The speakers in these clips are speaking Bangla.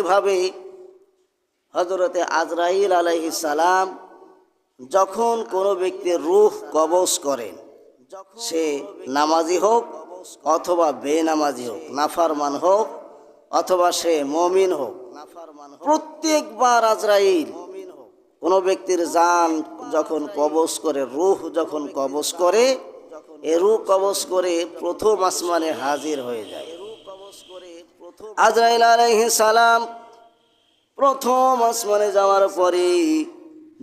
তেমনিভাবে হযরতে আজরাইল আলাইহিস সালাম যখন কোনো ব্যক্তির রূহ কবজ করেন, সে নামাজি হোক অথবা বেনামাজি হোক, নাফরমান হোক অথবা সে মুমিন হোক, প্রত্যেকবার আজরাইল কোনো ব্যক্তির জান যখন কবজ করে, রূহ যখন কবজ করে, এ রূহ কবজ করে প্রথম আসমানে হাজির হয়ে যায়। আজরাইল আলাইহিস সালাম প্রথম আসমানে যাওয়ার পরে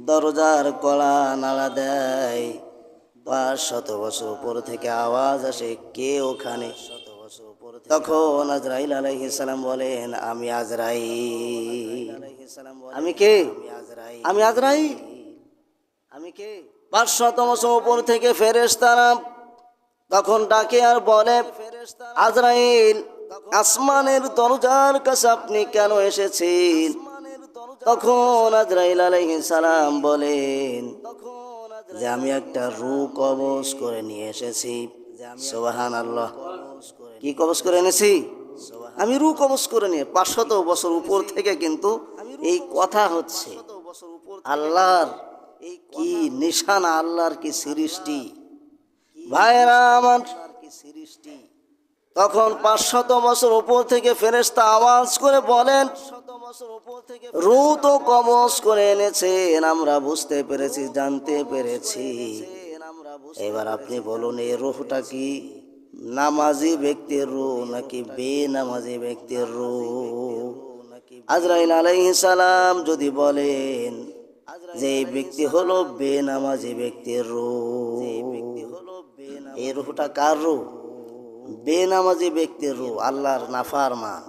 দরজার কড়া নাড়া দেয়। 500 বছর উপর থেকে আওয়াজ আসে, কে ওখানে? তখন আজরাইল আলাইহিস সালাম বলেন, আমি আজরাইল। আমি কে? আমি আজরাইল। আমি কে? 500 বছর উপর থেকে ফেরেশতারা তখন ডাকে আর বলে, আজরাইল, আসমানের দরজার কাছে আপনি কেন এসেছেন? তখন আজরাইল আলাইহিস সালাম বলেন যে আমি একটা রূহ কবজ করে নিয়ে এসেছি। সুবহানাল্লাহ। কি কবজ করে এনেছি? আমি রূহ কবজ করে নিয়ে। 500 বছর উপর থেকে কিন্তু এই কথা হচ্ছে। আল্লাহর কি নিশানা, আল্লাহর কি সৃষ্টি ভাইরা আমার। তখন 500 বছর উপর থেকে ফেরেশতা আওয়াজ করে বলেন, রূহ তো কবজ করে এনেছেন, আমরা বুঝতে পেরেছি, জানতে পেরেছি। এবার আপনি বলুন, এই রূহটা কি নামাজি ব্যক্তির রূহ নাকি বেনামাজি ব্যক্তির রূহ? আজরাইল আলাইহিস সালাম যদি বলেন যে এই ব্যক্তি হলো বেনামাজি ব্যক্তির রূহ, এই রূহটা কার রূহ? বেনামাজি ব্যক্তির রূহ, আল্লাহর নাফরমান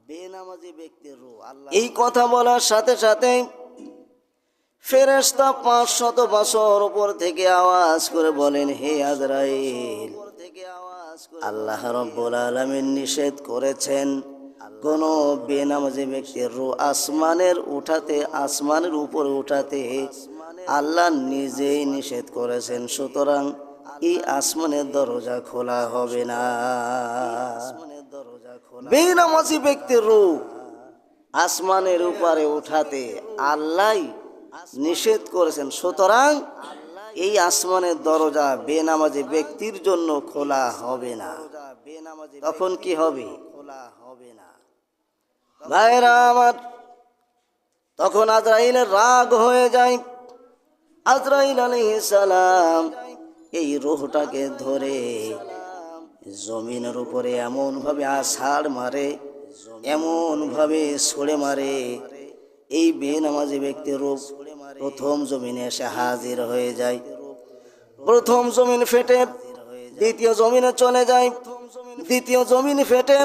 বেনামাজি ব্যক্তির রূহ। এই কথা বলার সাথে সাথে ফেরেশতা 500 বছর উপর থেকে আওয়াজ করে বলেন, হে আজরাইল, আল্লাহ রাব্বুল আলামিন নিষেধ করেছেন কোন বেনামাজি ব্যক্তির রূহ আসমানের উপরে উঠাতে আল্লাহ নিজেই নিষেধ করেছেন। সুতরাং এই আসমানের দরজা খোলা হবে না। বেনামাজি ব্যক্তির রূহ আসমানের উপরে উঠাতে আল্লাহ নিষেধ করেছেন। সুতরাং এই আসমানের দরজা বেনামাজি ব্যক্তির জন্য খোলা হবে না। তখন কি হবে? ভাইরা আমার, তখন আজরাইলের রাগ হয়ে যায়। আজরাইল আলাইহিস সালাম এই রূহটাকে ধরে জমিনের উপরে এমন ভাবে আছাড় মারে, এমন ভাবে ছুঁড়ে মারে, এই বেনামাজি ব্যক্তির রূহ প্রথম জমিনে এসে হাজির হয়ে যায়। প্রথম জমিন ফেটে দ্বিতীয় জমিনে চলে যায়, দ্বিতীয় জমিন ফেটে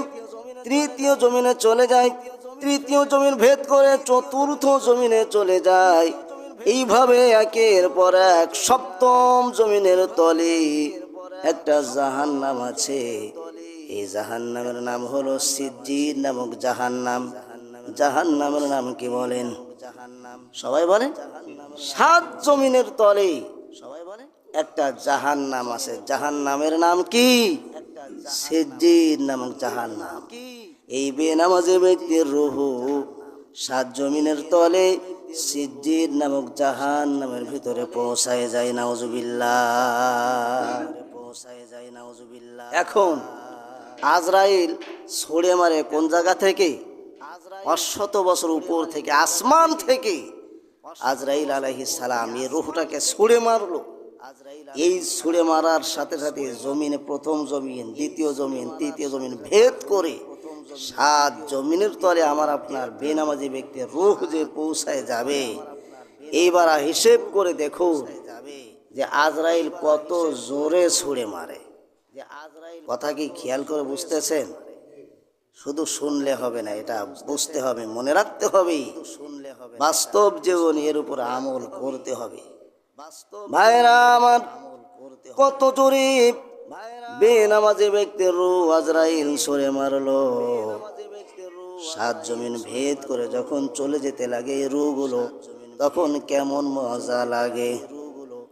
তৃতীয় জমিনে চলে যায়, তৃতীয় জমিন ভেদ করে চতুর্থ জমিনে চলে যায়। এইভাবে একের পর এক সপ্তম জমিনের তলে একটা জাহান্নাম আছে। এই জাহান্নামের নাম হলো সিজ্জিন নামক জাহান্নাম। জাহান্নামের নাম কি বলেন? সবাই বলেন। 7 জমিনের তলে একটা জাহান্নাম আছে। জাহান্নামের নাম কি? সিজ্জিন নামক জাহান্নাম। এই বেনামাজি ব্যক্তির রূহ 7 জমিনের তলে সিজ্জিন নামক জাহান্নামের ভিতরে পৌঁছায় যায়। নাউজুবিল্লাহ। এখন আজরাইল ছুঁড়ে মারে কোন জায়গা থেকে? 500 বছর উপর থেকে, আসমান থেকে আজরাইল আলাইহিস সালাম এই রূহটাকে ছুঁড়ে মারলো। এই ছুঁড়ে মারার সাথে সাথে জমিনে প্রথম জমিন, দ্বিতীয় জমিন, তৃতীয় জমিন ভেদ করে 7 জমিনের তলে আমার আপনার বেনামাজি ব্যক্তির রূহ যে পৌঁছায় যাবে। এইবার হিসেব করে দেখো যে আজরাইল কত জোরে ছুঁড়ে মারে। কথা কি খেয়াল করে বুঝতেছেন? শুধু শুনলে হবে না, এটা বুঝতে হবে, মনে রাখতে হবে। বাস্তব জীবন এর উপর আমল করতে হবে। ভাইরা আমার, কত জোরে বেনামাজি ব্যক্তির রূহ আজরাইল ছুঁড়ে মারলো। 7 জমিন ভেদ করে যখন চলে যেতে লাগে এই রূহগুলো, তখন কেমন মজা লাগে।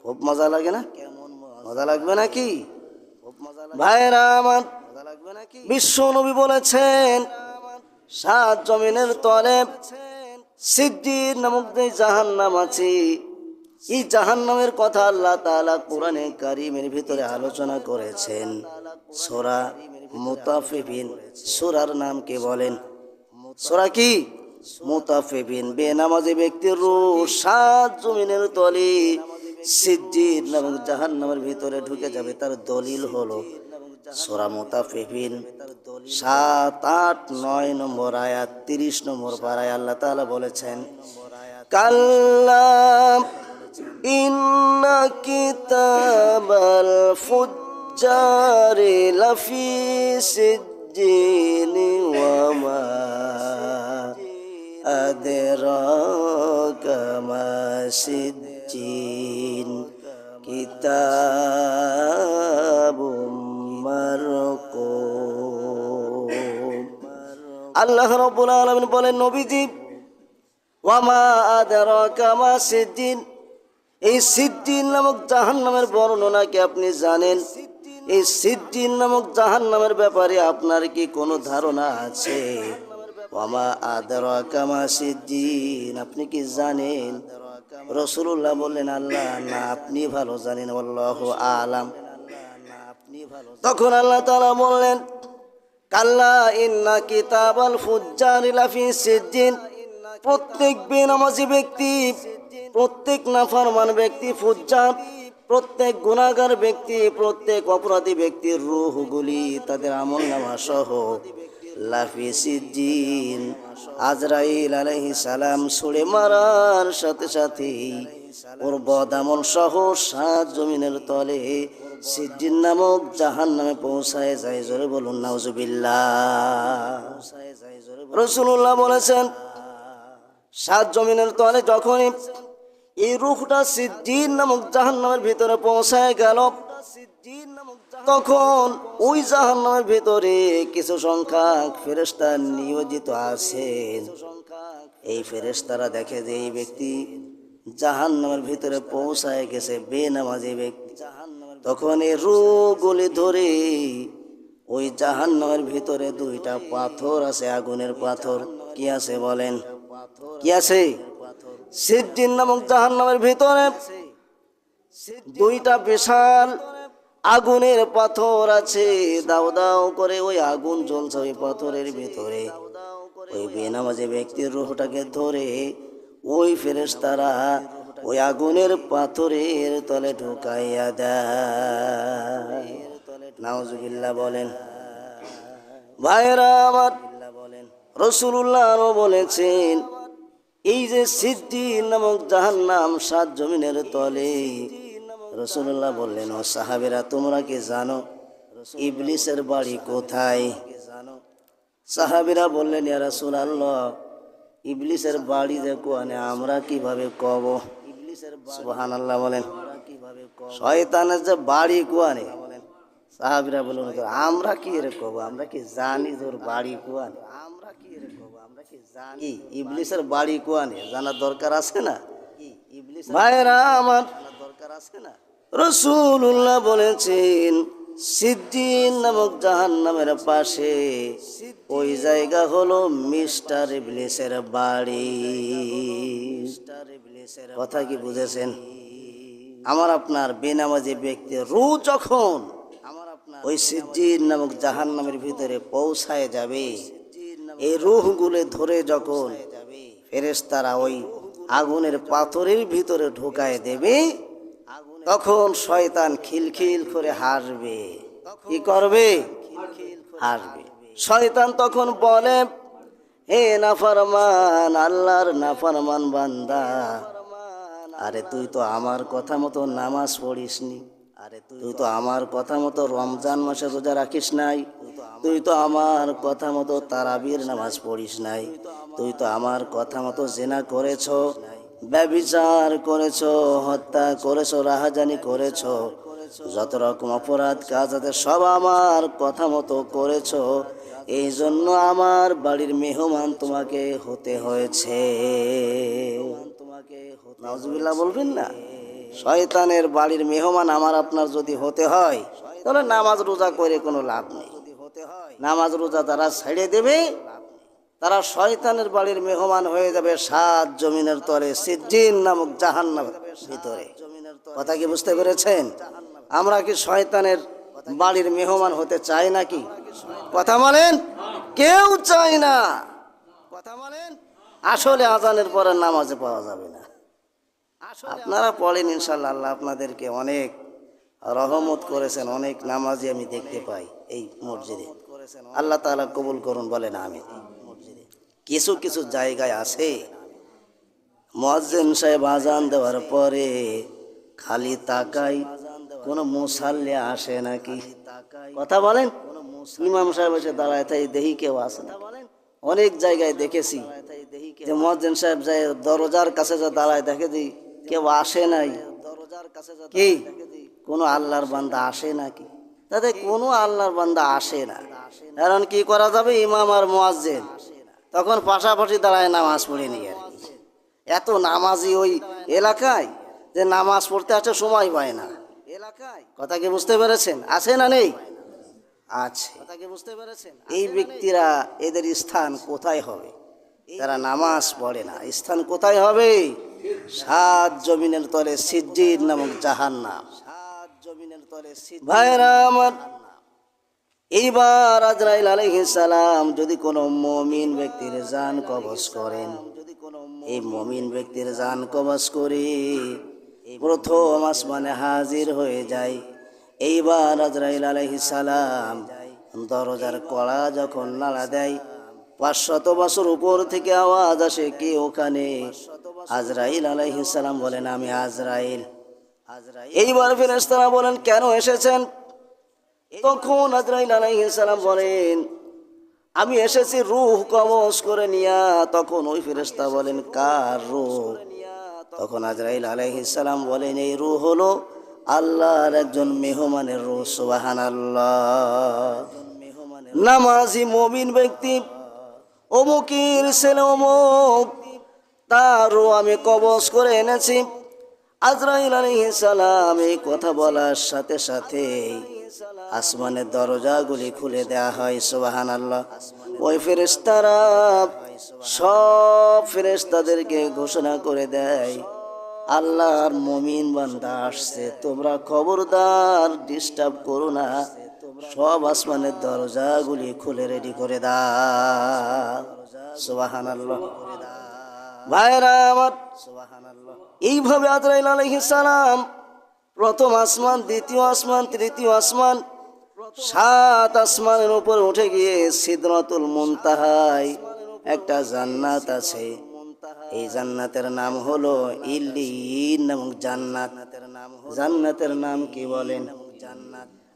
খুব মজা লাগে না? মজা লাগবে নাকি ভাইরা আমার? বিশ্ব নবী বলেছেন, সাত জমিনের তলে সিদ্দিন নামক যে জাহান্নাম আছে, এই জাহান্নামের কথা আল্লাহ তাআলা কোরআনে কারীমের ভিতরে আলোচনা করেছেন। সূরা মুতাফফিফিন, সূরার নাম কি বলেন? সূরা কি? মুতাফফিফিন। বেনামাজি ব্যক্তির রূহ সাত জমিনের তলে সিদ্দিন নামক জাহান্নামের ভিতরে ঢুকে যাবে। তার দলিল হলো সূরা মুতাফফিফিন ৭, ৮, ৯ নম্বর আয়াত, ৩০ নম্বর পারায় আল্লাহ তাআলা বলেছেন, কাল্লা ইন্না কিতাবাল ফুজ্জারি লাফি সিজ্জিনি ওয়া মা আদরাকা মা সিজ্জিন কিতাবুম মারকুম। আল্লাহ রাব্বুল আলামিন বলেন, নবীজি, ওয়া মা আদরাকা মা সিজ্জিন, এই সিদ্দিন নামক জাহান্নামের বর্ণনা কি আপনি জানেন? এই সিদ্দিন নামক জাহান্নামের ব্যাপারে আপনার কি কোনো ধারণা আছে? ওয়া মা আদরাকা মা সিদ্দিন, আপনি কি জানেন? রাসূলুল্লাহ বললেন, আল্লাহ না, আপনি ভালো জানেন, আল্লাহু আলাম। তখন আল্লাহ তাআলা বললেন, কাল্লা ইন্না কিতাবাল ফুজ্জারি লাফি সিজ্জিন, প্রত্যেক বেনামাজি ব্যক্তি, প্রত্যেক নাফরমান ব্যক্তি, ফুজ্জার, প্রত্যেক গুনাহগার ব্যক্তি, প্রত্যেক অপরাধী ব্যক্তির রূহগুলি, তাদের আমলনামা সহ লাফি সিজ্জিন, আজরাইল আলাইহিস সালাম ছুঁড়ে মারার সাথে সাথে ওর বদামল সহ সাত জমিনের তলে সিজ্জিন নামক জাহান্নামে পৌঁছায় যায়। জোরে বলুন নাউজুবিল্লাহ। রাসূলুল্লাহ বলেছেন, সাত জমিনের তলে যখনই এই রূহটা সিজ্জিন নামক জাহান্নামের ভিতরে পৌঁছায় গেল, তখন ওই জাহান্নামের ভিতরে কিছু সংখ্যক ফেরেশতা নিয়োজিত আছেন। এই ফেরেশতারা দেখে যে এই ব্যক্তি জাহান্নামের ভিতরে পৌঁছায় গেছে, বেনামাজি ব্যক্তি। তখন এই রূহগুলি ধরে ওই জাহান্নামের ভিতরে দুইটা পাথর আছে, আগুনের পাথর। কি আছে বলেন? কি আছে? সিজ্জিন নামক জাহান্নামের ভিতরে দুইটা বিশাল আগুনের পাথর আছে। দাও দাও করে ওই আগুন জ্বলছে ওই পাথরের ভিতরে। ওই বেনামাজি ব্যক্তির রূহটাকে ধরে ওই ফেরেশতারা ওই আগুনের পাথরের তলে ঢুকাইয়া দেয়। নাউজুবিল্লাহ বলেন। ভাইরা আমার, রাসূলুল্লাহ আরো বলেছেন, এই যে সিদ্দিন নামক জাহান্নাম সাত জমিনের তলে, রাসূলুল্লাহ বললেন, ও সাহাবীরা, তোমরা কি জানো ইবলিসের বাড়ি কোথায়? সাহাবীরা বললেন, ইয়া রাসূলুল্লাহ, ইবলিসের বাড়ি যে কোয়ানে আমরা কিভাবে কব? সুবহানাল্লাহ বলেন। শয়তানের যে বাড়ি কোয়ানে? সাহাবীরা বললেন, আমরা কি এর কব? আমরা কি জানি তোর বাড়ি কোয়ানে? আমরা কি এর কব? আমরা কি জানি ইবলিসের বাড়ি কোয়ানে? জানার দরকার আছে না? ভাইরা আমার, দরকার আছে না? রাসূলুল্লাহ বলেছেন, সিদ্দিন নামক জাহান্নামের পাশে ওই জায়গা হলো মিস্টার ইবলিসের বাড়ি। কথা কি বুঝেছেন? আমার আপনার বেনামাজি ব্যক্তির রূহ যখন ওই সিজ্জিন নামক জাহান্নামের ভিতরে পৌঁছায় যাবে, এই রূহগুলো ধরে যখন ফেরেশতারা ওই আগুনের পাথরের ভিতরে ঢুকায় দেবে, তখন শয়তান খিলখিল করে হাসবে। কি করবে? হাসবে। শয়তান তখন বলে, হে নাফরমান, আল্লাহর নাফরমান বান্দা, আরে তুই তো আমার কথা মতো নামাজ পড়িসনি, আরে তুই তো আমার কথা মতো রমজান মাসে রোজা রাখিস নাই, তুই তো আমার কথা মতো তারাবির নামাজ পড়িস নাই, তুই তো আমার কথা মতো জিনা করেছ, ব্যভিচার করেছ, হত্যা করেছ, রাহাজানি করেছ, যত রকম অপরাধ কাজ আছে সব আমার কথা মতো করেছ, এই জন্য আমার বাড়ির মেহমান তোমাকে হতে হয়েছে। নাউজুবিল্লাহ বলবেন না? শয়তানের বাড়ির মেহমান আমার আপনার যদি হতে হয়, তাহলে নামাজ রোজা করে কোনো লাভ নেই। নামাজ রোজা তারা ছেড়ে দেবে, তারা শয়তানের বাড়ির মেহমান হয়ে যাবে 7 জমিনের তলে সিজ্জিন নামক জাহান্নামের ভিতরে। কথা কি বুঝতে পেরেছেন? আমরা কি শয়তানের বাড়ির মেহমান হতে চাই নাকি? কথা বলেন, কেউ চাই না। কথা বলেন, আসলে আজানের পরে নামাজে পাওয়া যাবে না। আপনারা পড়েন ইনশাআল্লাহ, আল্লাহ আপনাদেরকে অনেক রহমত করেছেন, অনেক নামাজি আমি দেখতে পাই এই মসজিদে। আল্লাহ তাআলা কবুল করুন, বলেন আমিন। কিছু কিছু জায়গায় আছে মুয়াজ্জিন সাহেব আজান দেওয়ার পরে খালি তাকাই, কোনো মুসাল্লি আসে নাকি? কথা বলেন, ইমাম সাহেব এসে দাঁড়ায় তাই দেখি কেউ আসে না। অনেক জায়গায় দেখেছি যে মুয়াজ্জিন সাহেব যায় দরজার কাছে যা দাঁড়ায়, দেখে যে কেউ আসে নাই। কি কোনো আল্লাহর বান্দা আসে নাকি? তাতে কোনো আল্লাহর বান্দা আসে না। কারণ কি করা যাবে, ইমাম আর মুয়াজ্জিন তখন পাশাপাশি দাঁড়ায় নামাজ পড়ে নিয়ে আর কি। এত নামাজি ওই এলাকায় যে নামাজ পড়তে আসে সময় পায় না এলাকায়। কথা কি বুঝতে পেরেছেন? আছে না নেই? আছে। কথা কি বুঝতে পেরেছেন? এই ব্যক্তিরা, এদের স্থান কোথায় হবে? তারা নামাজ পড়ে না, স্থান কোথায় হবে? 7 জমিনের তলে সিজ্জিন নামক জাহান্নাম। 7 জমিনের তলে। ভাইরা আমার, এইবার আজরাইল আলাইহিস সালাম যদি কোনো মুমিন ব্যক্তির জান কবজ করেন, এই মুমিন ব্যক্তির জান কবজ করে প্রথম আসমানে হাজির হয়ে যায়। এইবার আজরাইল আলাইহিস সালাম দরজার কড়া যখন নাড়া দেয়, 500 বছর উপর থেকে আওয়াজ আসে, কে ওখানে? আজরাইল আলাইহিস সালাম বলেন, আমি আজরাইল। এইবার ফেরেশতারা বলেন, কেন এসেছেন? তখন আজরাইল আলাইহিস সালাম বলেন, আমি এসেছি রূহ কবজ করে নিয়া। তখন ওই ফেরেশতা বলেন, কার রূহ? তখন আজরাইল আলাইহিস সালাম বলেন, এই রূহ হলো আল্লাহর একজন মেহমানের রূহ। সুবহানাল্লাহ। নামাজি মুমিন ব্যক্তি, অমুকের ছেলে অমুক, তারও আমি কবজ করে এনেছি। আজরাইল আলাইহিস সালাম এই কথা বলার সাথে সাথে আসমানের দরজাগুলি খুলে দেয়া হয়। সুবহানাল্লাহ। ওই ফেরেশতারা সব ফেরেশতাদেরকে ঘোষণা করে দেয়, আল্লাহর মুমিন বান্দা আসছে, তোমরা খবরদার ডিস্টার্ব করো না, সব আসমানের দরজাগুলি খুলে রেডি করে দাও। সুবহানাল্লাহ। ভাইরা আমার, এইভাবে আজরাইল আলাইহিস সালাম প্রথম আসমান, দ্বিতীয় আসমান, তৃতীয় আসমান, 7 আসমানের উপর উঠে গিয়ে সিদরাতুল মুনতাহায় একটা জান্নাত আছে। এই জান্নাতের নাম হলো ইল্লিয়িন নামক জান্নাত। জান্নাতের নাম কি বলেন?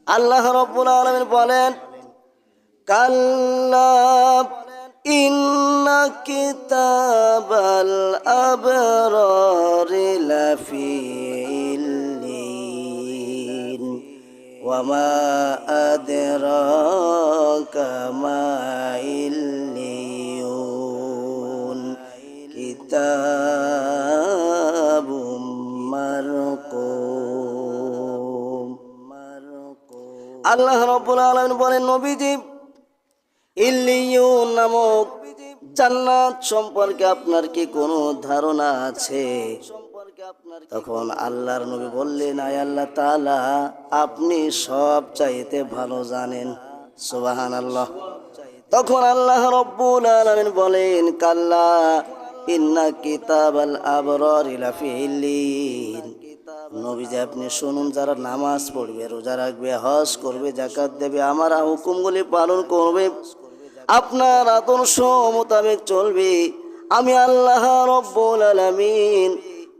আল্লাহ রাব্বুল আলামিন বলেন, কাল্লা ইন্না কিতাবাল আবরারি লাফি ইল্লিয়িন ওয়া মা আদরাকা মা ইল্লিয়ুন কিতাবুম মারকুম। আল্লাহ রাব্বুল আলামিন বলেন, নবীজি, ইল্লিয়ুন নামক জান্নাত সম্পর্কে আপনার কি কোনো ধারণা আছে? তখন আল্লাহর নবী বললেন, আয় আল্লাহ তাআলা, আপনি সব চাইতে ভালো জানেন। সুবহানাল্লাহ। তখন আল্লাহ রাব্বুল আলামিন বলেন, কাল্লা ইন্না কিতাবাল আবরারি লাফি ইল্লিয়িন। নবীজি, আপনি শুনুন, যারা নামাজ পড়বে, রোজা রাখবে, হজ করবে, যাকাত দেবে, আমার হুকুমগুলি পালন করবে, আপনার আদর্শ মোতাবেক চলবে, আমি আল্লাহ রাব্বুল আলামিন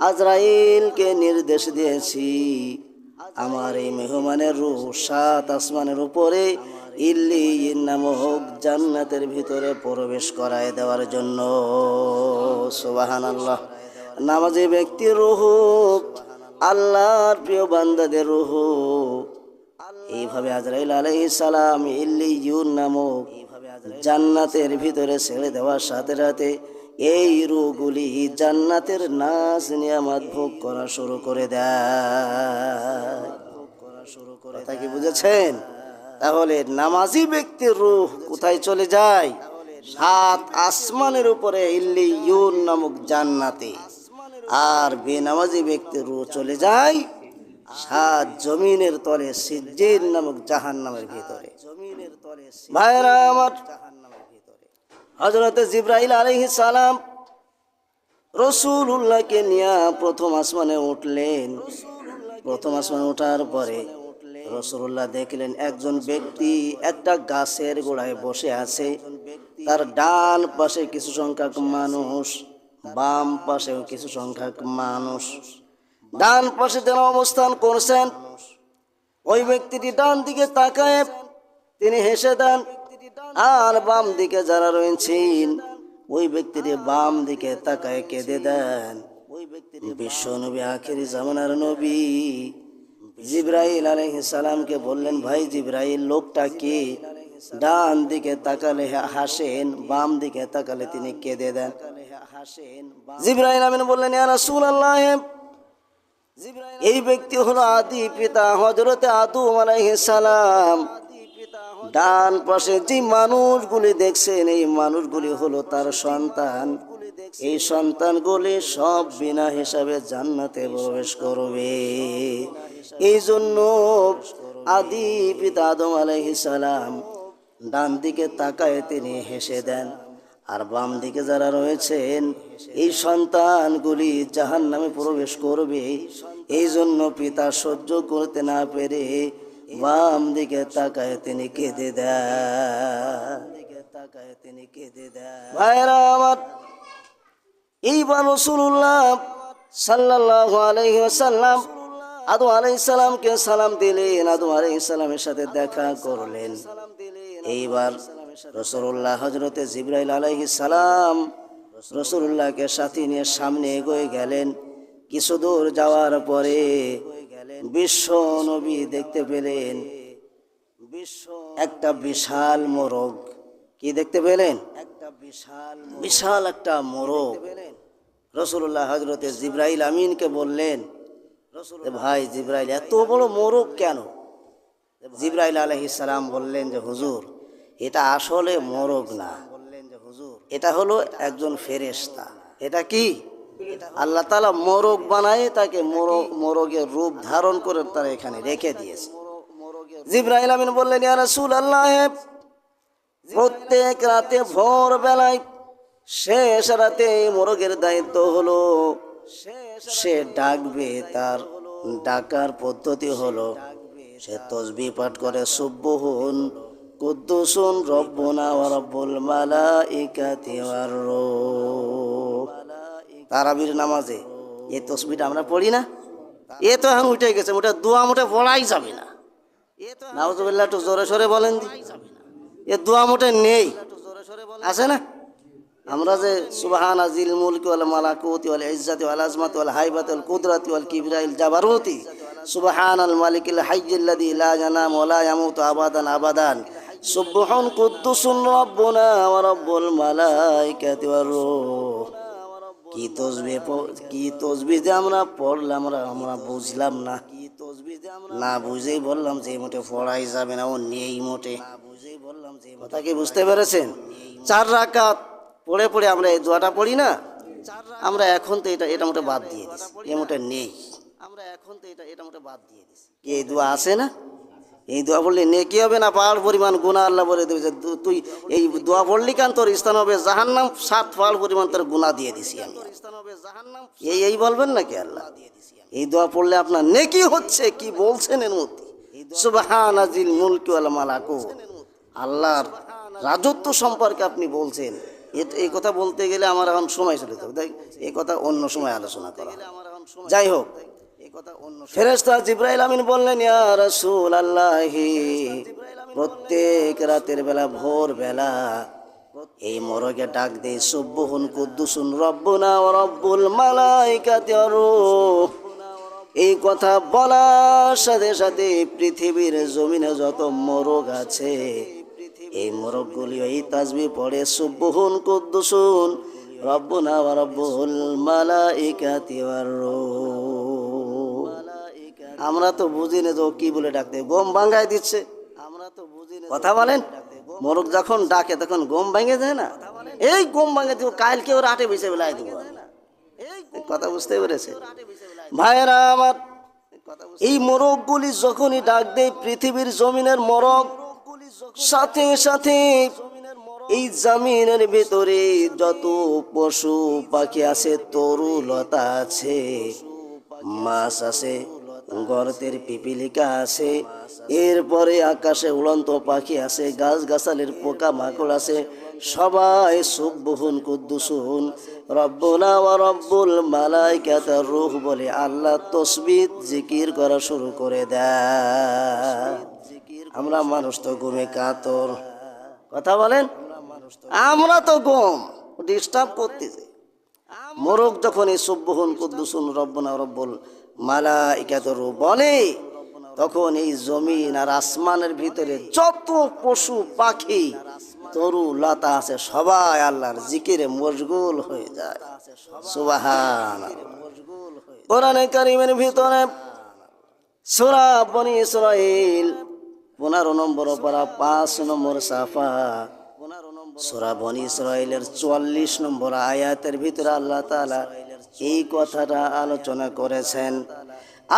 আজরাইলকে নির্দেশ দিয়েছি আমার এই মেহমানের রূহ 7 আসমানের উপরে ইল্লিয়িন নামক জান্নাতের ভিতরে প্রবেশ করায় দেওয়ার জন্য। সুবহানাল্লাহ। নামাজি ব্যক্তির রূহ, আল্লাহর প্রিয় বান্দাদের রূহ, এইভাবে আজরাইল আলাইহিস সালাম ইল্লিয়িন নামক জান্নাতের ভিতরে ছেড়ে দেওয়ার সাথে সাথে এই রূহগুলি জান্নাতের নাজ নিয়ামত ভোগ করা শুরু করে দেয়। কথা কি বুঝেছেন? তাহলে নামাজি ব্যক্তির রূহ কোথায় চলে যায়? সাত আসমানের উপরে ইল্লিয়ুন নামক জান্নাতে, আর বেনামাজি ব্যক্তির রূহ চলে যায় সাত জমিনের তলে সিজ্জিন নামক জাহান্নামের ভিতরে। ভাইরা আমার, হযরতে জিবরাইল আলাইহিস সালাম রাসূলুল্লাহকে নিয়ে প্রথম আসমানে উঠলেন। প্রথম আসমানে ওঠার পরে রাসূলুল্লাহ দেখলেন একজন ব্যক্তি একটা গাছের গোড়ায় বসে আছে। তার ডান পাশে কিছু সংখ্যক মানুষ, বাম পাশেও কিছু সংখ্যক মানুষ। ডান পাশে যারা অবস্থান করছেন, ওই ব্যক্তিটি ডান দিকে তাকায় তিনি হেসে দেন, আর বাম দিকে যারা রয়েছেন ওই ব্যক্তিটি বাম দিকে তাকায় কেঁদে দেন। বিশ্ব নবী, আখেরি জামানার নবী জিবরাইল আলাইহিস সালামকে বললেন, ভাই জিবরাইল, লোকটা কি? ডান দিকে তাকালে হাসেন, বাম দিকে তাকালে তিনি কেঁদে দেন। জিবরাইল আমিন বললেন, ইয়া রাসূলুল্লাহ, এই ব্যক্তি হলো আদি পিতা হযরতে আদম আলাইহিস সালাম। ডান পাশে যে মানুষগুলি দেখছেন এই মানুষগুলি হলো তার সন্তান। এই সন্তানগুলি সব বিনা হিসাবে জান্নাতে প্রবেশ করবে। এই জন্য আদি পিতা আদম আলাইহিস সালাম ডান দিকে তাকায় তিনি হেসে দেন, আর বাম দিকে যারা রয়েছেন এই সন্তানগুলি জাহান্নামে প্রবেশ করবে। এই জন্য পিতা সহ্য করতে না পেরে বাম দিকে তাকায় তিনি কেঁদে দেন। ভাইরা আমার, এইবার রাসূলুল্লাহ সাল্লাল্লাহু আলাইহি ওয়াসাল্লাম আদম আলাইহিস সালামকে সালাম দিলেন, আদম আলাইহিস সালামের সাথে দেখা করলেন। এইবার রাসূলুল্লাহ হযরতে জিবরাইল আলাইহিস সালাম রাসূলুল্লাহকে সাথে নিয়ে সামনে এগিয়ে গেলেন। কিছু দূর যাওয়ার পরে বিশ্ব নবী দেখতে পেলেন একটা বিশাল মোরগ। কি দেখতে পেলেন? বিশাল একটা মোরগ। রাসূলুল্লাহ হযরতে জিবরাইল আমিনকে বললেন, ভাই জিবরাইল, এত বড় মোরগ কেন? জিবরাইল আলাইহিস সালাম বললেন যে হুজুর, এটা আসলে মোরগ না, এটা হলো একজন ফেরেশতা। এটা কি? আল্লাহ তাআলা মোরগ বানায় তাকে মোরগের রূপ ধারণ করে তারা এখানে রেখে দিয়েছে। জিবরাইল আমিন বললেন, ইয়া রাসূলুল্লাহ, প্রত্যেক রাতে ভোর বেলায় শেষ রাতে মোরগের দায়িত্ব হলো সে ডাকবে। তার ডাকার পদ্ধতি হলো সে তাসবিহ পাঠ করে, সুবহুন কুদ্দুসুন রব্বুনা ওয়া রব্বুল মালাইকাতি ওয়ার রূহ। তারাবির নামাজে এই তাসবিহটা আমরা পড়ি না? এ তো এখন উঠে গেছে, ওটা দোয়া মোটে পড়াই যাবে না। নাউজুবিল্লাহ, একটু জোরে সোরে বলেন। এ দোয়া মোটে নেই, আছে না? আমরা যে সুবহানা জিল মুলকি ওয়াল মালাকুতি ওয়াল ইজ্জাতি ওয়াল আজমাতি ওয়াল হাইবাতি ওয়াল কুদরাতি ওয়াল কিবরিয়াল জাবারুতি সুবহানাল মালিকিল হাইয়্যিল্লাযী লা ইয়ানামু ওয়া লা ইয়ামুতু আবাদান আবাদান সুবহুন কুদ্দুসুন রাব্বুনা ওয়া রাব্বুল মালাইকাতি ওয়ার রূহ। কি তসবিহ যে আমরা পড়লাম, আমরা বুঝলাম না, না বুঝেই বললাম যে মোটে পড়াই যাবে না, ও নেই মোটে। কথা কি বুঝতে পেরেছেন? 4 রাকাত পড়ে পড়ে আমরা এই দোয়াটা পড়ি না, আমরা এখন তো এটা মোটে বাদ দিয়ে দিছি, এ মোটে নেই। আমরা এখন তো এটা মোটে বাদ দিয়ে দিছি। এই দোয়া আছে না? এই দোয়া পড়লে নেকি হবে না? পাহাড় পরিমাণ গুনাহ আল্লাহ বলে দেবে যে তুই এই দোয়া পড়লি কান তোর স্থান হবে জাহান্নাম, 7 পাহাড় পরিমাণ তোর গুনাহ দিয়ে দিছি আমি। এই বলবেন নাকি আল্লাহ? এই দোয়া পড়লে আপনার নেকি হচ্ছে। কি বলছেন এর মধ্যে? সুবহানাজিল মুলকি ওয়াল মালাকুত, আল্লাহর রাজত্ব সম্পর্কে আপনি বলছেন। এই কথা বলতে গেলে আমার এখন সময় চলে যাবে, এই কথা অন্য সময় আলোচনা করা। যাই হোক, ফেরেশতা জিবরাইল আমিন বললেন, ইয়া রাসূলুল্লাহ, প্রত্যেক রাতের বেলা ভোর বেলা এই মোরগে ডাক দেই, সুবহুন কুদ্দুসুন রব্বুনা ওয়া রব্বুল মালাইকাতি ওয়ার রূহ। এই কথা বলার সাথে সাথে পৃথিবীর জমিনে যত মোরগ আছে এই মোরগগুলি এই তাসবিহ পড়ে, সুবহুন কুদ্দুসুন রব্বুনা ওয়া রব্বুল মালাইকাতি ওয়ার রূহ। আমরা তো বুঝি না যে কি বলে ডাকতে, গম ভাঙায় দিচ্ছে। আমরা তো বুঝি না, কথা বলেন, মোরগ যখন ডাকে তখন গম ভেঙে যায় না, এই গম ভেঙে দিব, কালকে ওর আটে বেঁচে বেলায় দেবো। কথা বুঝতে পেরেছে ভাইয়েরা আমার? এই মোরগগুলি যখনই ডাক দেয় পৃথিবীর জমিনের মোরগ, সাথে সাথে এই জমিনের ভিতরে যত পশু পাখি আছে, তরু লতা আছে, মাছ আছে, গর্তের পিপিলিকা আছে, এরপরে আকাশে উড়ন্ত পাখি আছে, গাছ গাছালির পোকা মাকড় আছে, সবাই সুবহুন কুদ্দুসুন রব্বুনা ওয়া রব্বুল মালাইকাতুর রূহ বলে আল্লাহ তসবিহ জিকির করা শুরু করে দেয়। আমরা মানুষ তো ঘুমে কাতর, কথা বলেন, আমরা তো ঘুম ডিস্টার্ব করতেছে। মোরগ যখন এই সুবহুন কুদ্দুসুন রব্বুনা রব্বুল মালাইকাতুর রূহ বলে, তখন এই জমিন আর আসমানের ভিতরে যত পশু পাখি তরু লতা আছে সবাই আল্লাহর জিকিরে মশগুল হয়ে যায়। সুবহানাল্লাহ। কোরআনে কারীমের ভিতরে সূরা বনী ইসরাঈল 15 নম্বর পারা 5 নম্বর সাফা, সূরা বনী ইসরাঈলের 44 নম্বর আয়াতের ভিতরে আল্লাহ তাআলা এই কথাটা আলোচনা করেছেন।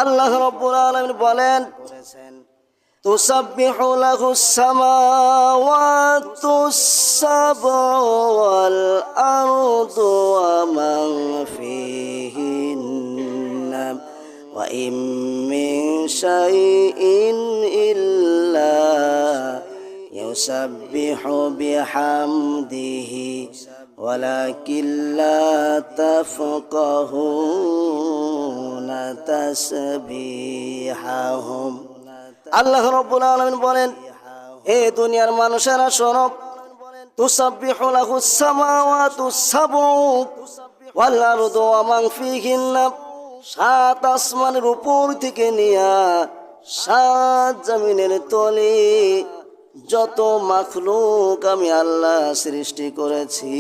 আল্লাহ রাব্বুল আলামিন বলেন, তুসাব্বিহু লাহুস সামাওয়াতুস সাবউ ওয়াল আরদু ওয়া মান ফিহিন্না ওয়া ইম মিন শাইইন ইল্লা ইউসাব্বিহু বিহামদিহি ওয়ালাকিন লা তাফকাহুনা তাসবিহাহুম। আল্লাহ রাব্বুল আলামিন বলেন, হে দুনিয়ার মানুষেরা শোনো, তুসাব্বিহু লাহুস সামাওয়াতুস সাবউ ওয়াল আরদু ওয়া মান ফিহিন্না, 7 আসমানের উপর থেকে নিয়া 7 জমিনের তলে যত মাখলুক আমি আল্লাহ সৃষ্টি করেছি,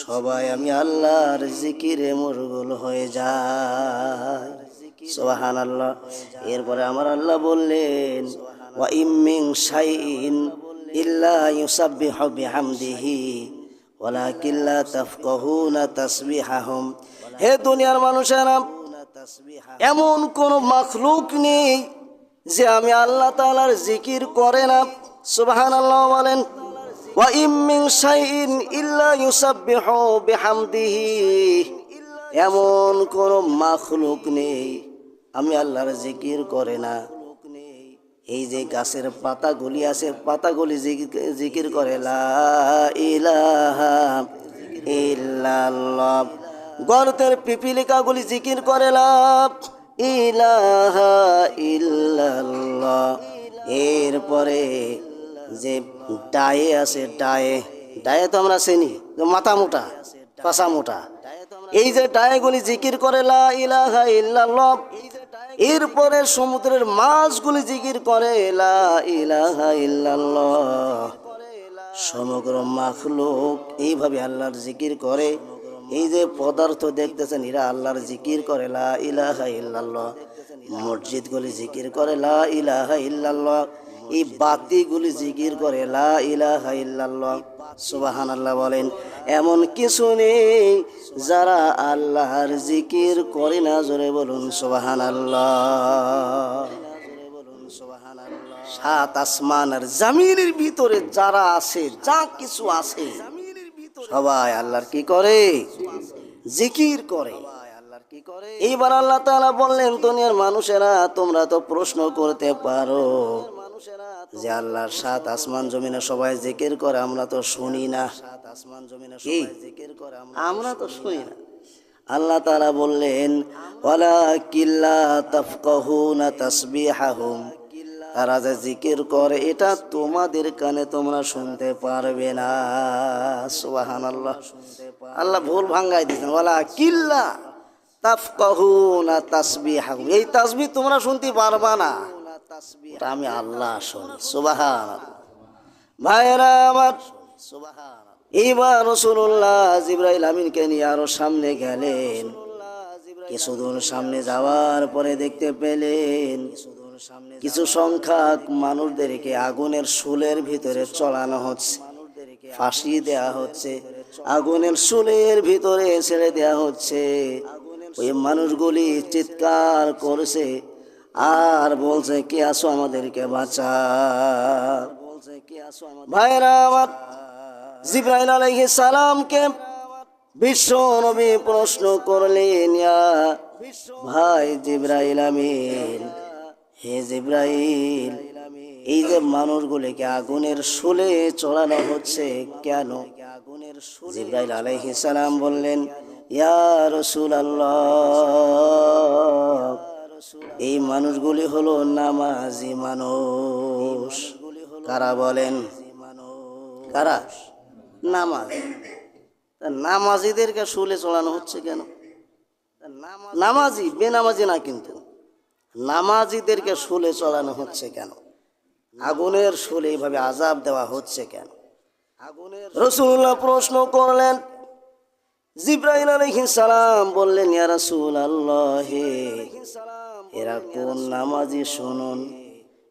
সবাই আমি আল্লাহর জিকিরে মশগুল হয়ে যায়। সুবহানাল্লাহ। এরপরে আমার আল্লাহ বললেন, ওয়া ইম মিন শাইইন ইল্লা ইউসাব্বিহু বিহামদিহি ওয়ালাকিন লা তাফকাহুনা তাসবিহাহুম। হে দুনিয়ার মানুষেরা, এমন কোন মাখলুক নেই যে আমি আল্লাহ তাআলার জিকির করে না। সুবহানাল্লাহ বলেন, ওয়া ইম মিন শাইইন ইল্লা ইউসাব্বিহু বিহামদিহি, এমন কোন মাখলুক নেই আমি আল্লাহর জিকির করে না। এই যে গাছের পাতাগুলি আছে, পাতাগুলি জিকির করে লা ইলাহা ইল্লাল্লাহ, গর্তের পিপিলিকাগুলি জিকির করে লা ইলাহা ইল্লাল্লাহ। এরপরে যে ডায়ে আছে, ডায়ে তো আমরা চিনি, মাথা মোটা পাছা মোটা, এই যে ডায়েগুলি জিকির করে লা ইলাহা ইল্লাল্লাহ। এরপরে সমুদ্রের মাছগুলি জিকির করে লা ইলাহা ইল্লাল্লাহ। সমগ্র মাখলুক এইভাবে আল্লাহর জিকির করে। এই যে পদার্থ দেখতেছেন এরা আল্লাহর জিকির করে লা ইলাহা ইল্লাল্লাহ। মসজিদগুলি জিকির করে লা ইলাহা ইল্লাল্লাহ। এই বাতিগুলি জিকির করে লা ইলাহা ইল্লাল্লাহ। সুবহানাল্লাহ বলেন, এমন কিছু নেই যারা আল্লাহর জিকির করে না। জোরে বলুন সুবহানাল্লাহ। 7 আসমান আর জমিনের ভিতরে যারা আছে, যা কিছু আছে, সবাই আল্লাহর কি করে? জিকির করে। এইবার আল্লাহ তাআলা বললেন, দুনিয়ার মানুষেরা তোমরা তো প্রশ্ন করতে পারো যে আল্লাহর 7 আসমান জমিনে সবাই জিকির করে, আমরা তো শুনি না। কি আমরা তো শুনি না? আল্লাহ তাআলা বললেন, ওয়ালাকিন লা তাফকাহুনা তাসবিহাহুম, তারা যে জিকির করে এটা তোমাদের কানে তোমরা শুনতে পারবে না। সুবহানাল্লাহ। আল্লাহ ভুল ভাঙ্গাই দিয়েছেন, ওয়ালাকিন লা তাফকাহুনা তাসবিহাহুম, এই তাসবিহ তোমরা শুনতে পারবা না, এটা আমি আল্লাহ শুনি। সুবহানাল্লাহ। ভাইরা আমার, এইবার রাসূলুল্লাহ জিবরাইল আমিনকে নিয়ে আরো সামনে গেলেন। কিছুদূর সামনে যাওয়ার পরে দেখতে পেলেন কিছু সংখ্যক মানুষদেরকে আগুনের শুলের ভিতরে চড়ানো হচ্ছে, ফাঁসি দেয়া হচ্ছে, আগুনের শুলের ভিতরে ছেড়ে দেয়া হচ্ছে। ওই মানুষগুলি চিৎকার করছে আর বলছে, কে আসো আমাদেরকে বাঁচা। ভাইরা আমার, জিবরাইল আলাইহিস সালামকে বিশ্ব নবী প্রশ্ন করলেন, ইয়া ভাই জিবরাইল আমিন, হে জিবরাইল, এই যে মানুষগুলিকে আগুনের শুলে চড়ানো হচ্ছে কেন? জিবরাইল আলাইহিস সালাম বললেন, ইয়া রাসূলুল্লাহ, এই মানুষগুলি হলো নামাজি মানুষ। কারা বলেন? কারা? নামাজি। নামাজিদেরকে শুলে চড়ানো হচ্ছে কেন? নামাজি, বেনামাজি না, কিন্তু নামাজিদেরকে শুলে চড়ানো হচ্ছে কেন? আগুনের শুলে এইভাবে আযাব দেওয়া হচ্ছে কেন? রাসূলুল্লাহ প্রশ্ন করলেন। জিবরাইল আলাইহিস সালাম বললেন, ইয়া রাসূলুল্লাহ, এরা কোন নামাজি শুনুন।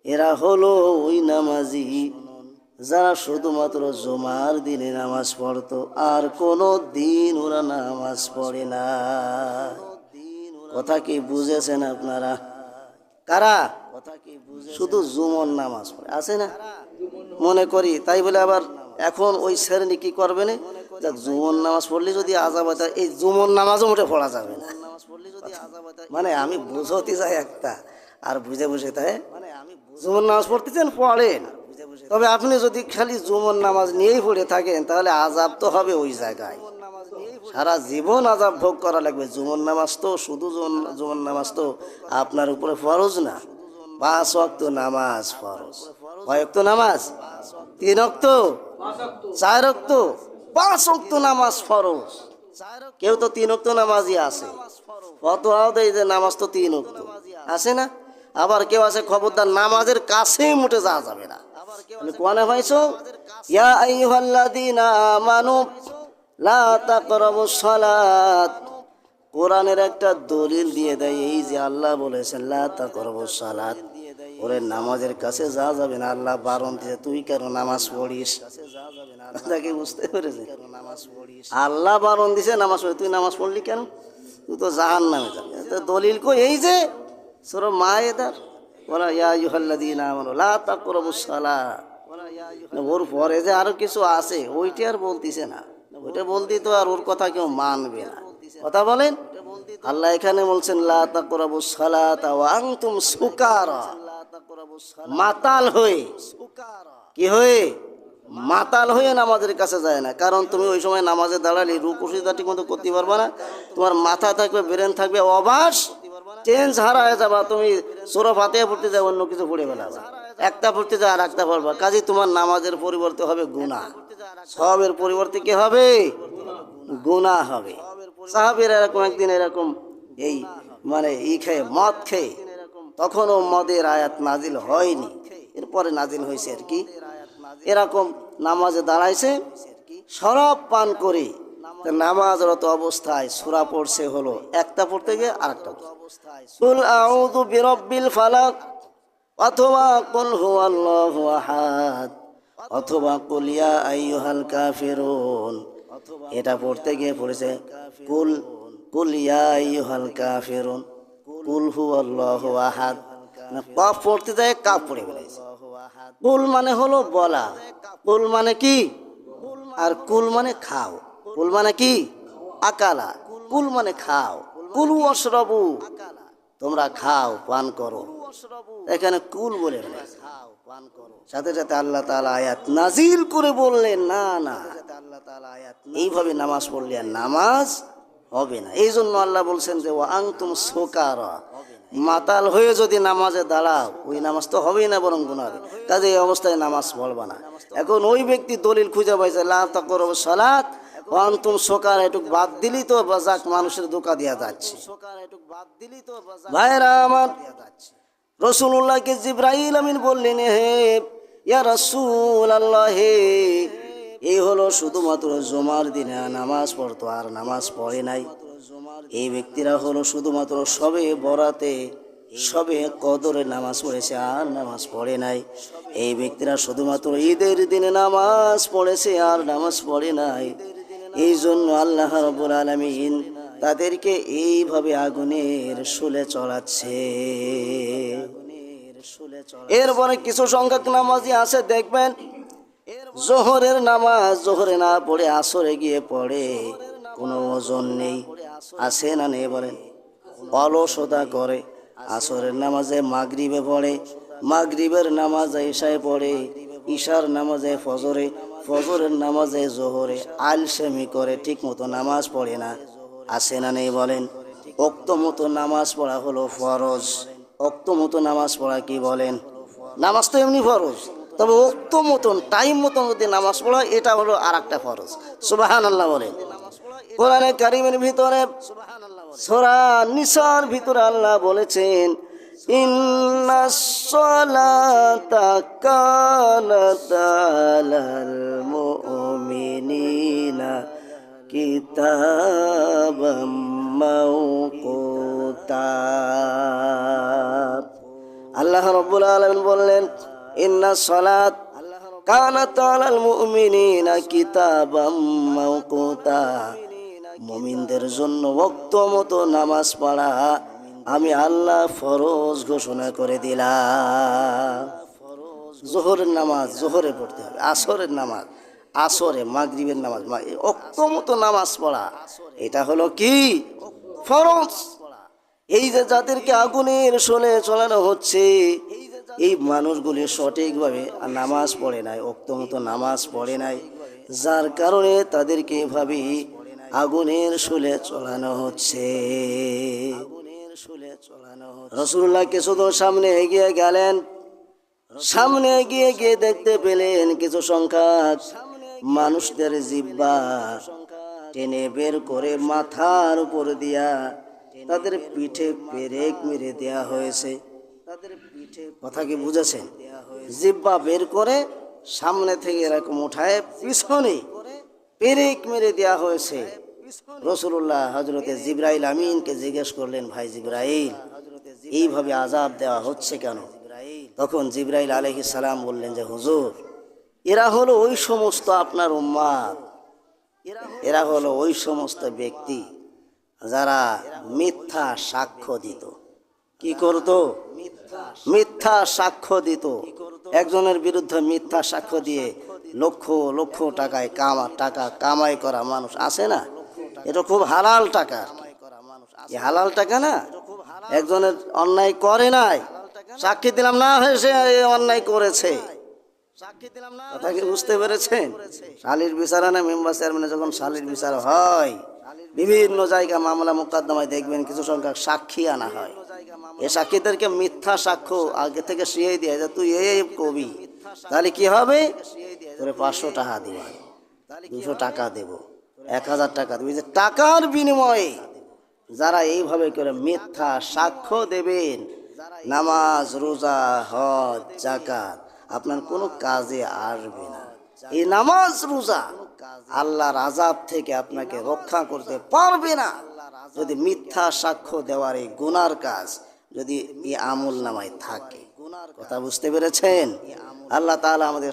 এরা হলো ওই নামাজি যারা শুধুমাত্র জুমার দিনে নামাজ পড়তো, আর কোনো দিন ওরা নামাজ পড়ে না। কথা কি বুঝেছেন আপনারা? কারা? শুধু জুমর নামাজ পড়ে, আছে না? মনে করি তাই বলে আবার এখন ওই শ্রেণী কি করবে না, যাক জুমর নামাজ পড়লে যদি আযাব হয়, এই জুমর নামাজও মোটে পড়া যাবে না। মানে আমি বুঝতে চাই একটা, আর বুঝে বুঝে তাই জুমর নামাজ পড়তেছেন, পড়েন, তবে আপনি যদি খালি জুমর নামাজ নিয়েই পড়ে থাকেন তাহলে আযাব তো হবে ওই জায়গায়, সারা জীবন আযাব ভোগ করা লাগবে। জুমর নামাজ তো শুধু জুমর নামাজ তো আপনার উপরে ফরজ না, 5 ওয়াক্ত নামাজ ফরজ। কয় ওয়াক্ত নামাজ? 3 ওয়াক্ত, 4 ওয়াক্ত, 5 ওয়াক্ত নামাজ ফরজ। কেউ তো 3 ওয়াক্ত নামাজই আছে, ফতোয়াও দেয় যে নামাজ তো 3 ওয়াক্ত, আছে না? আবার কেউ আছে খবরদার নামাজের কাছেই মুটে যাওয়া যাবে না। কোরআনে পাইছো, ইয়া আইয়ুহাল্লাযীনা আমানু লা তাকরাবুস সালাত। কোরআনের একটা দলিল দিয়ে দেয়, এই যে আল্লাহ বলেছেন লা তাকরাবুস সালাত, ওরে নামাজের কাছে যাওয়া যাবে না। আল্লাহ বারণ দিয়েছে, তুই কেন নামাজ পড়িস? তাকে বুঝতে পেরেছে, আল্লাহ বারণ দিছে নামাজ পড়ি, তুই নামাজ পড়লি কেন? তুই তো জাহান্নামে যাবি। দলিল কই? এই যে সূরা মায়েদার, ওরা ইয়া আইয়ুহাল্লাযীনা আমানু লা তাকরাবুস সালাত। ওর পরে যে আরো কিছু আছে ওইটা আর বলতিছে না, ওইটা বলতে তো আর ওর কথা কেউ মানবে না। কথা বলেন, আল্লাহ এখানে বলছেন লা তাকরাবুস সালাতা ওয়া আনতুম সুকারা, মাতাল হয়ে। কি হয়ে? মাতাল হয়ে নামাজের কাছে যায় না। কারণ তুমি ওই সময় নামাজে দাঁড়ালে রুকু সিজদা ঠিক মতো করতে পারবা না, তোমার মাথা থাকবে, ব্রেন থাকবে অবাস, চেঞ্জ হারায় যাবা। তুমি সূরা ফাতিহা পড়তে যাও, অন্য কিছু পড়ে ফেলাবা, একটা পড়তে যাও আর একটা পড়বা, কাজে তোমার নামাজের পরিবর্তে হবে গুনাহ, সবের পরিবর্তে কি হবে? গুনাহ হবে। সাহাবীরা এরকম একদিন এরকম এই মানে খেয়ে মদ খেয়ে, তখনও মদের আয়াত নাজিল হয়নি, এরপরে নাজিল হয়েছে আর কি। এরকম নামাজে দাঁড়াইছে, শরাব পান করে নামাজরত অবস্থায় সূরা পড়ছে, হলো একটা পড়তে গিয়ে আরেকটা, কুল আউযু বিরাব্বিল ফালাক অথবা কুল হুয়াল্লাহু আহাদ অথবা কুল ইয়া আইয়ুহাল কাফিরুন। এটা পড়তে গিয়ে পড়েছে কুল ইয়া আইয়ুহাল কাফিরুন, কুল হুয়াল্লাহু আহাদ। কফ পড়তে যায় কাফ পড়ে ফেলেছে। কুল মানে হলো বলা, কুল মানে কি? আর কুল মানে খাও। কুল মানে কি? আকালা। কুল মানে খাও। কুলু ওয়াশরাবু, তোমরা খাও পান করো। এখানে কুল বলে সাথে সাথে আল্লাহ তাআলা আয়াত নাজিল করে বললেন, না না, এইভাবে নামাজ পড়লে আর নামাজ হবে না। এই জন্য আল্লাহ বলছেন যে ওয়া আনতুম সুকারা, মাতাল হয়ে যদি নামাজে দাঁড়াও ওই নামাজ তো হবেই না, বরং গুনাহ হবে। কাজে এই অবস্থায় নামাজ পড়বা না। এখন ওই ব্যক্তি দলিল খুঁজে পাইছে লা তাকরাবুস সালাত ওয়া আনতুম সুকারা, এটুক বাদ দিলি তো বাজাক মানুষের ধোঁকা দেয়া যাচ্ছে। ভাইরা আমার, রাসূলুল্লাহকে জিবরাইল আমিন বললেন, হে ইয়া রাসূলুল্লাহ, হে এই হলো শুধুমাত্র জুমার দিনে নামাজ পড়তো আর নামাজ পড়ে নাই। এই ব্যক্তিরা হলো শুধুমাত্র সবে বরাতে সবে কদরে নামাজ পড়েছে আর নামাজ পড়ে নাই। এই ব্যক্তিরা শুধুমাত্র ঈদের দিনে নামাজ পড়েছে আর নামাজ পড়ে নাই। এই জন্য আল্লাহ রাব্বুল আলামিন তাদেরকে এইভাবে আগুনের শুলে চড়াচ্ছে। এরপরে কিছু সংখ্যক নামাজি আছে দেখবেন জোহরের নামাজ জোহরে না পড়ে আসরে গিয়ে পড়ে, কোনো ওজন নেই, আছে না নেই বলেন? অলসতা করে। আসরের নামাজে মাগরিবে পড়ে, মাগরিবের নামাজে ইশায় পড়ে, ইশার নামাজে ফজরে, ফজরের নামাজে জোহরে, আলসেমি করে, ঠিক মতো নামাজ পড়ে না, আছে না নেই বলেন? ওক্ত মতো নামাজ পড়া হলো ফরজ। ওক্ত মতো নামাজ পড়া কি বলেন? নামাজ তো এমনি ফরজ, তবে ওক্ত মতন টাইম মতন যদি নামাজ পড়া, এটা হলো আর একটা ফরজ। সুবহানাল্লাহ বলেন। কোরআনে কারিমের ভিতরে সূরা নিসার ভিতরে আল্লাহ বলেছেন, ইন্নাস সালাতা কানাত আলাল মুমিনিনা কিতাবাম মাওকুতা। আল্লাহ রাব্বুল আলামিন বললেন, ইন্নাস সালাত কানাত আলাল মুমিনিনা কিতাবাম মাওকুতা। মুমিনদের জন্য ওয়াক্ত মতো নামাজ পড়া আমি আল্লাহ ফরজ ঘোষণা করে দিলাম। জোহরের নামাজ জোহরে পড়তে হবে, আসরের নামাজ আসরে, মাগরিবের নামাজ ওয়াক্ত মতো নামাজ পড়া, এটা হলো কি? ফরজ। এই যে যাদেরকে আগুনের শোলে চলানো হচ্ছে, এই মানুষগুলি সঠিকভাবে নামাজ পড়ে নাই, ওয়াক্ত মতো নামাজ পড়ে নাই, যার কারণে তাদেরকে এভাবে আগুনের শুলে চলানো হচ্ছে। রাসূলুল্লাহ কিছুদূর সামনে এগিয়ে গেলেন, সামনে এগিয়ে গিয়ে দেখতে পেলেন কিছু সংখ্যক মানুষদের জিহ্বা টেনে বের করে মাথার উপর দিয়া তাদের পিঠে পেরেক মেরে দেয়া হয়েছে। কথা কি বুঝেছেন? জিহ্বা বের করে সামনে থেকে এরকম উঠায় পিছনে পেরেক মেরে দেয়া হয়েছে। রাসূলুল্লাহ হযরতে জিবরাইল আমিনকে জিজ্ঞেস করলেন, ভাই জিবরাইল, এইভাবে আযাব দেওয়া হচ্ছে কেন? তখন জিবরাইল আলাইহিস সালাম বললেন যে, হুজুর, এরা হলো ওই সমস্ত আপনার উম্মত, এরা হলো ওই সমস্ত ব্যক্তি যারা মিথ্যা সাক্ষ্য দিত। কি করত? মিথ্যা সাক্ষ্য দিত। একজনের বিরুদ্ধে মিথ্যা সাক্ষ্য দিয়ে লক্ষ লক্ষ টাকা কামাই করা মানুষ আছে না? এটা খুব হালাল টাকা। এই হালাল টাকা না, একজনের অন্যায় করে নাই, সাক্ষী দিলাম না হয়ে সে অন্যায় করেছে। কথা কি বুঝতে পেরেছেন? শালীর বিচার না মেম্বার চেয়ারম্যানে যখন শালীর বিচার হয়, বিভিন্ন জায়গা মামলা মোকদ্দমায় দেখবেন কিছু সংখ্যক সাক্ষী আনা হয়। এই সাক্ষীদেরকে মিথ্যা সাক্ষ্য আগে থেকে শিখিয়ে দিয়ে যে তুই এই কবি, তাহলে কি হবে? তোরে 500 টাকা দিব, 200 টাকা দেব, 1000 টাকা দেব। যে টাকার বিনিময়ে যারা এইভাবে করে মিথ্যা সাক্ষ্য দেবেন, নামাজ রোজা হজ যাকাত আপনার কোনো কাজে আসবে না। এই নামাজ রোজা আল্লাহর আযাব থেকে আপনাকে রক্ষা করতে পারবে না যদি মিথ্যা সাক্ষ্য দেওয়ার এই গুনার কাজ যদি এই আমল নামায় থাকে। কথা বুঝতে পেরেছেন? আল্লাহ তাআলা আমাদের